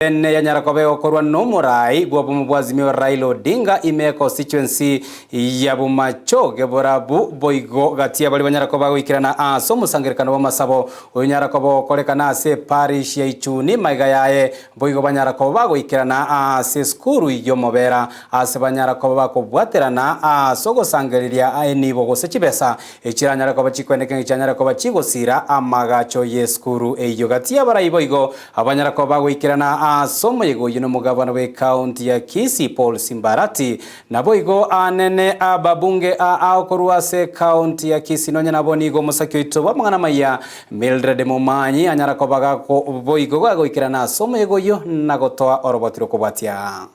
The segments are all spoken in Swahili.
Ene ya Nyarakobe okorwa no murai gwa bwa Azimio Raila Odinga ime constituency ya Bumachoge borabu boigo gatia bali Nyarakobe gwikirana aso musangirikano wa masabo uyu Nyarakobe okorekana ase parish ya Ichuni maiga yae boigo Nyarakobe gwikirana ase skuru yo mobera ase Nyarakobe bakobwaterana aso gosangiriria enibo gose chibesa echira Nyarakobe chikwendeke cha Nyarakobe chigosira amagacho ye skuru eyo gatia bari boigo Nyarakobe gwikirana somo yego yuno mugabana we county ya Kisii Paul Simbarati nabo igo anene ababunge aokoruase county ya Kisii nonya nabo nigo musakyo itoba mangana maya Mildred Mumanyi Nyarakobe ko boigo gagwikirana somo yego yo nagotoa orobotiro kubatia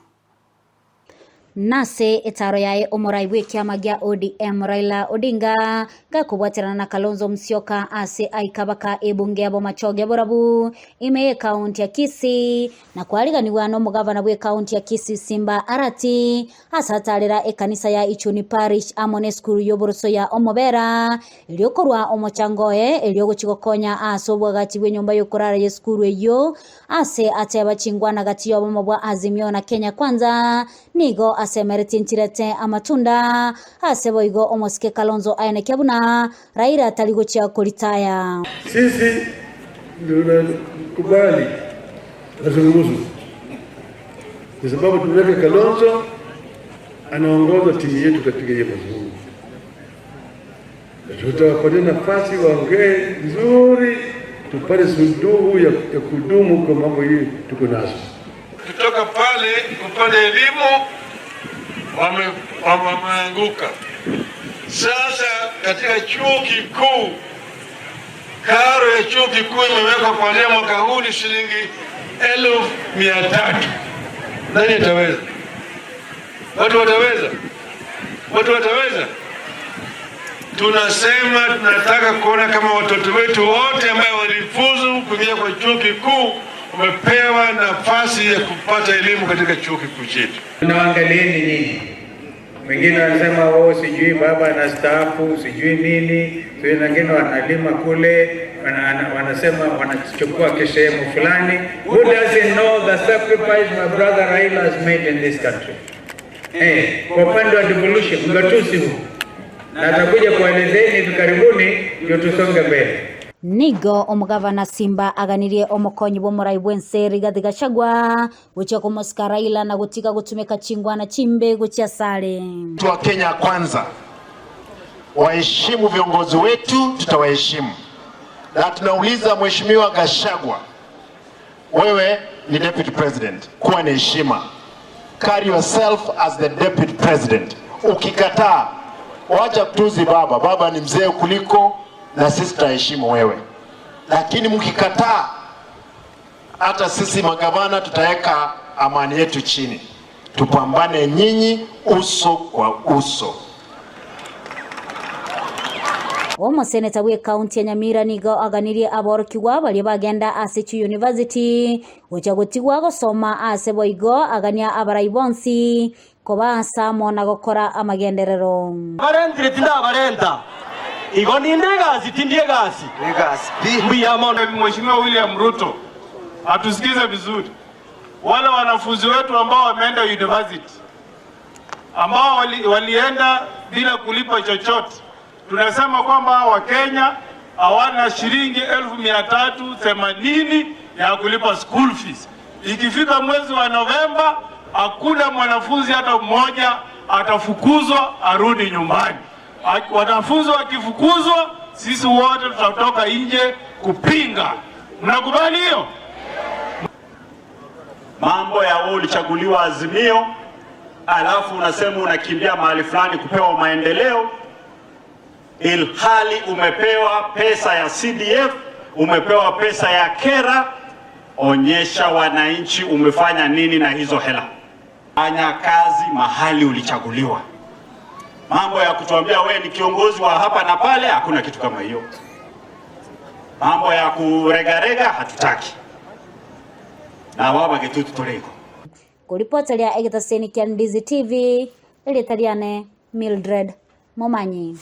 nase etaro yae omorai kiama gya ODM Raila Odinga gakubwatirana na Kalonzo Musyoka ase aikabaka ebunge ya Bumachoge borabu ime county ya Kisii na kwariganiwa no mugavana we county ya Kisii Simba Arati asatalera ekanisa ya Ichuni parish amone skuru yoboroso ya omobera iliokorwa omochangoe iliogochigokonya asobwa gati we nyumba yokorara ye skuru eyo ase ateba chingwana gati yo bomobwa Azimio na Kenya Kwanza nigo asemereti ntirete amatunda asebo igo omoske Kalonzo ayane kyabuna Raila taligochia kolitaya. Sisi tunakubali mazungumzo kwa sababu tunaweka Kalonzo anaongoza timu yetu katika hiyo mazungumzo. Tutawapatia nafasi waongee nzuri tupate suluhu ya kudumu kwa mambo hii tuko nazo. Kutoka pale upande elimu wameanguka. Sasa katika chuo kikuu, karo ya chuo kikuu imewekwa kuanzia mwaka huu ni shilingi 1,300. Nani ataweza? Watu wataweza? Watu wataweza? Tunasema tunataka kuona kama watoto wetu wote ambao walifuzu kuingia kwa chuo kikuu wamepewa nafasi ya kupata elimu katika chuo kikuu chetu. Tunaangalieni nini? Wengine wanasema wao sijui baba anastaafu, sijui nini, wengine wanalima kule, wanasema wanachukua kisehemu fulani. Who doesn't know the sacrifice my brother Raila has made in this country? Kwa upande wa devolution mgatusi huu. Na atakuja kuelezeni hivi karibuni ndio tusonge mbele. Nigo omugavana Simba aganirie omokonyi bomorai bwense Rigathi Gachagua gucha komoska Raila na gutika gutumika chingwana chimbe gucha sare. Wa Kenya Kwanza waheshimu viongozi wetu, tutawaheshimu. Na tunauliza Mheshimiwa Gachagua, wewe ni deputy president, kuwa na heshima. Carry yourself as the deputy president. Ukikataa wacha kutuzi baba, baba ni mzee kuliko na sisi tutaheshimu wewe. Lakini mkikataa hata sisi magavana tutaweka amani yetu chini. Tupambane nyinyi uso kwa uso. Omo seneta we county ya Nyamira nigo aganirie aborokiwa bali bagenda ase university uchagotigwa gosoma ase boigo agania abaraibonsi kobasa mona gokora amagenderero. Barendire tinda barenda. Igo ninde gazi tindie gazi. Mheshimiwa William Ruto atusikize vizuri. Wale wanafunzi wetu ambao wameenda university ambao walienda bila kulipa chochote, tunasema kwamba Wakenya hawana shilingi 1,380 ya kulipa school fees. Ikifika mwezi wa Novemba hakuna mwanafunzi hata mmoja atafukuzwa arudi nyumbani. Wanafunzi wakifukuzwa sisi wote tutatoka nje kupinga. Mnakubali hiyo? Mambo ya wewe ulichaguliwa Azimio alafu unasema unakimbia mahali fulani kupewa maendeleo, ilhali umepewa pesa ya CDF, umepewa pesa ya kera. Onyesha wananchi umefanya nini na hizo hela. Fanya kazi mahali ulichaguliwa. Mambo ya kutuambia wewe ni kiongozi wa hapa na pale, hakuna kitu kama hiyo. Mambo ya kuregarega hatutaki. Na baba getutu toreko. Kuripotalia Egetaseni kia Ndizi TV, ile taliane Mildred Mumanyi.